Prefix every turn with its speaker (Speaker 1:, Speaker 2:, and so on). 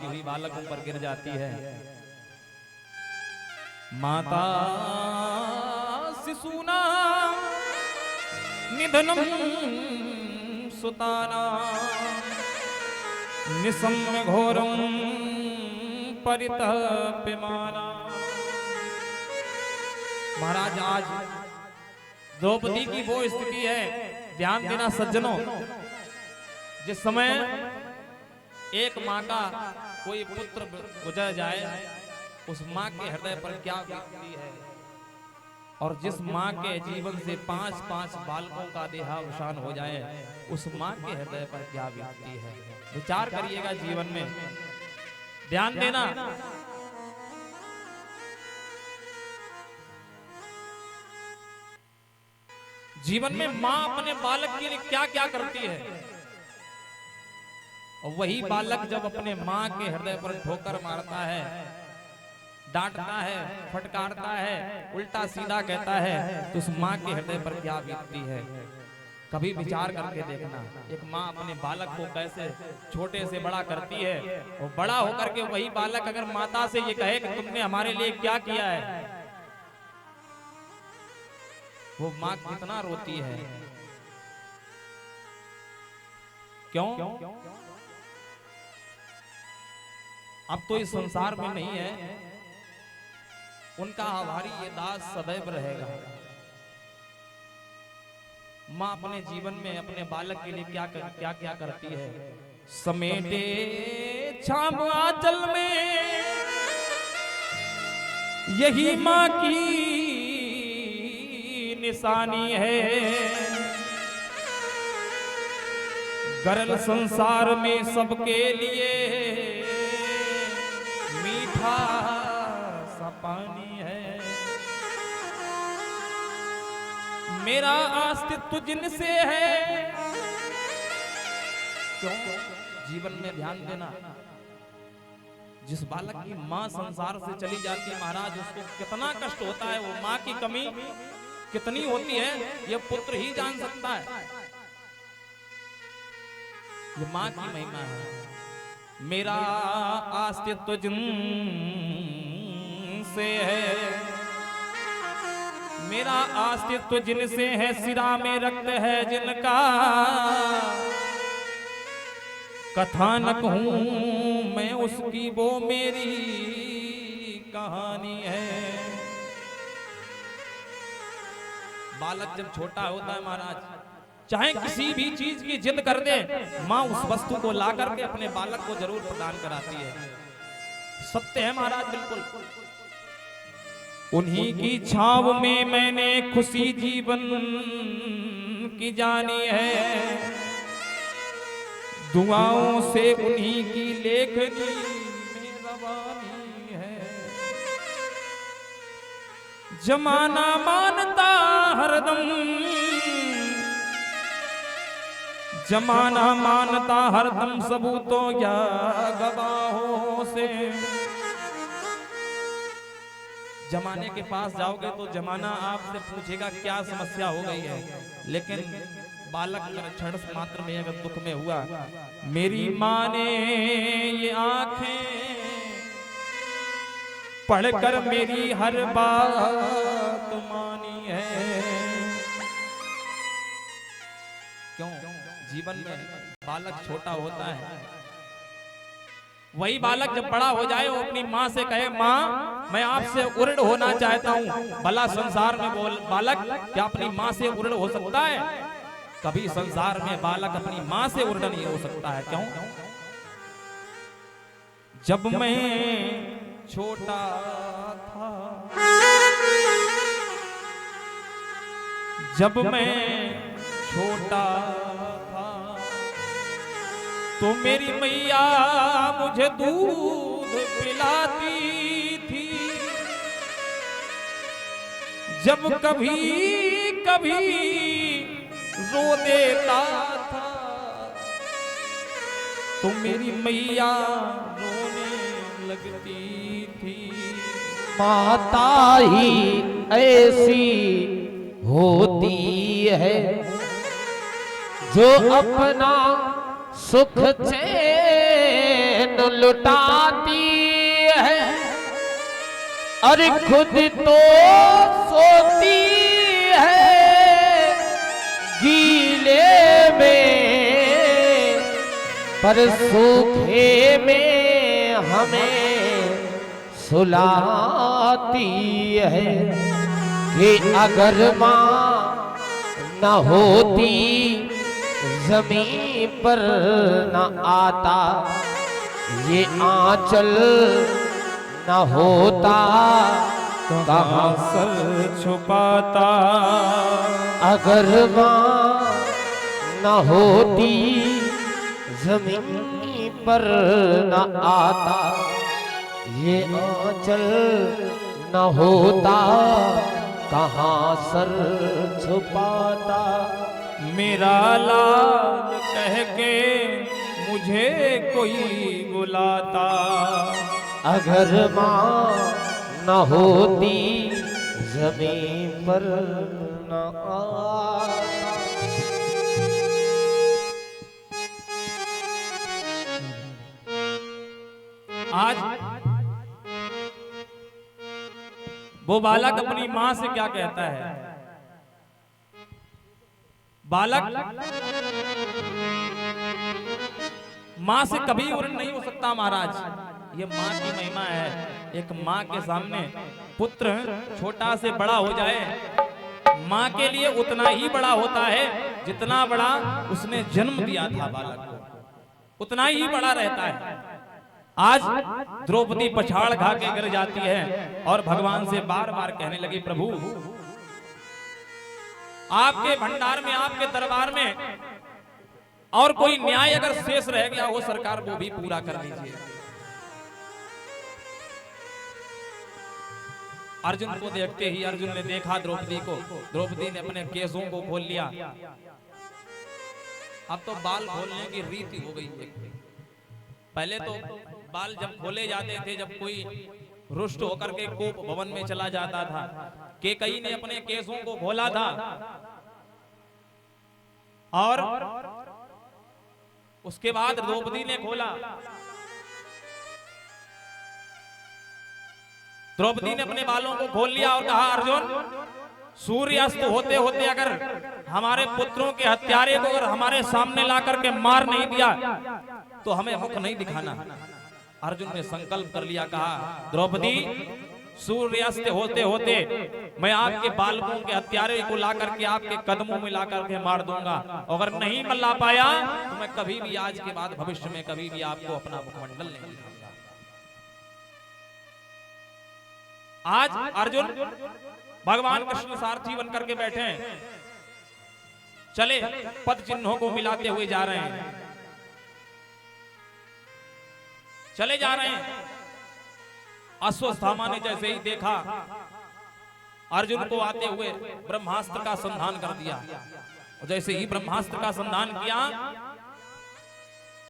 Speaker 1: हुई बालकों पर गिर जाती है। माता शिशुना निधनम सुताना निसम्य घोरम परितप्यमाना। महाराज आज द्रौपदी की वो स्थिति है, ध्यान देना सज्जनों, जिस समय एक माँ का कोई पुत्र गुजर जाए उस माँ के हृदय पर क्या बीतती है, और जिस माँ के जीवन से 5-5 बालकों का देहावसान हो जाए उस माँ के हृदय पर क्या बीतती है। विचार करिएगा जीवन में, ध्यान देना। जीवन में माँ अपने बालक के लिए क्या क्या करती है, और वही बालक जब अपने माँ के हृदय पर ठोकर मारता है, डांटता है, फटकारता है, उल्टा सीधा कहता है, तो उस माँ के हृदय पर क्या बीतती है। कभी विचार करके देखना, एक माँ अपने बालक को कैसे छोटे से बड़ा करती है, और बड़ा होकर के वही बालक अगर माता से ये कहे कि तुमने हमारे लिए क्या किया है, वो माँ कितना रोती है। क्यों? अब तो इस संसार में नहीं है, उनका आभारी ये दास सदैव रहेगा। माँ अपने जीवन में अपने बालक के लिए क्या क्या करती है। समेटे छाम आंचल में यही माँ की निशानी है। गरल संसार में सबके लिए मीठा सा पानी है। मेरा अस्तित्व जिनसे है। क्यों? जीवन में ध्यान देना, जिस बालक की माँ संसार से चली जाती है महाराज, उसको कितना कष्ट होता है, वो माँ की कमी कितनी होती है ये पुत्र ही जान सकता है। ये माँ की महिमा है। मेरा अस्तित्व जिनसे है, मेरा अस्तित्व जिनसे है, सिरा में रक्त है जिनका, कथानक हूं मैं उसकी, वो मेरी कहानी है। बालक जब छोटा होता है महाराज, चाहे किसी भी चीज की जिद कर दे, माँ उस वस्तु को ला करके अपने बालक को जरूर प्रदान कराती है। सत्य है महाराज, बिल्कुल। उन्हीं की छाव में मैंने खुशी जीवन की जानी है। दुआओं से उन्हीं की लेखनी में रवानी है। जमाना मानता हरदम, जमाना मानता हरदम सबूतों या गवाहों से। जमाने के पास जाओगे तो जमाना आपसे पूछेगा क्या समस्या हो गई है, लेकिन बालक क्षण मात्र में अगर दुख में हुआ, मेरी माँ ने ये आंखें पढ़कर मेरी हर बात मानी है। क्यों? जीवन में बालक छोटा होता है, वही बालक जब बड़ा हो जाए वो अपनी माँ से कहे, माँ मैं आपसे उर्ण होना चाहता हूँ। भला संसार में बोल बालक क्या अपनी माँ से उर्ण हो सकता है? कभी संसार में बालक अपनी माँ से उर्ण नहीं हो सकता है। क्यों? जब मैं छोटा था, जब मैं छोटा था, तो मेरी मैया मुझे दूध पिलाती थी। जब कभी कभी रो देता था, तो मेरी मैया रोने लगती थी।
Speaker 2: माता ही ऐसी होती है जो अपना सुख चैन लुटाती है, अरे खुद तो सोती है गीले में, पर सूखे में हमें सुलाती है। कि अगर माँ न होती जमीन पर न आता, ये आंचल न होता कहाँ
Speaker 1: सर छुपाता।
Speaker 2: अगर माँ न होती जमीन पर न आता, ये आंचल न होता कहाँ सर छुपाता।
Speaker 1: मेरा लाल कह के मुझे कोई बुलाता,
Speaker 2: अगर माँ न होती जमीन पर न आता।
Speaker 1: आज वो बालक अपनी माँ से क्या कहता है? बालक माँ से कभी उर्ण नहीं हो सकता महाराज। ये माँ की महिमा है। एक माँ के सामने पुत्र छोटा से बड़ा हो जाए, माँ के लिए उतना ही बड़ा होता है जितना बड़ा उसने जन्म दिया था बालक को, उतना ही बड़ा रहता है। आज द्रौपदी पछाड़ खा के गिर जाती है और भगवान से बार बार कहने लगी, प्रभु आपके भंडार में, आपके दरबार में और कोई न्याय अगर शेष रह गया हो सरकार, वो भी पूरा कर दीजिए। अर्जुन को देखते ही अर्जुन ने देखा द्रौपदी को, द्रौपदी ने अपने केसों को खोल लिया। अब तो बाल खोलने की रीति हो गई है। पहले तो बाल जब खोले जाते थे जब कोई रुष्ट होकर के कोप भवन में चला जाता था। केकई ने अपने केसों को खोला था और उसके बाद द्रौपदी ने खोला। द्रौपदी ने अपने बालों को खोल लिया और कहा, अर्जुन सूर्यास्त होते होते अगर हमारे पुत्रों के हत्यारे को अगर हमारे सामने ला करके मार नहीं दिया तो हमें मुख नहीं दिखाना। अर्जुन ने संकल्प कर लिया, कहा द्रौपदी सूर्यास्त होते होते मैं आपके बालकों के हत्यारे को ला करके आपके कदमों में ला करके मार दूंगा। अगर नहीं मल्ला पाया तो मैं कभी भी आज के बाद भविष्य में कभी भी आपको अपना मुखमंडल नहीं दिखाऊंगा। आज अर्जुन भगवान कृष्ण सारथी बनकर के बैठे हैं, चले पद चिन्हों को मिलाते हुए जा रहे हैं, चले जा रहे हैं। अश्वत्थामा ने जैसे ही देखा अर्जुन को आते हुए ब्रह्मास्त्र का संधान कर दिया। और जैसे ही ब्रह्मास्त्र का संधान किया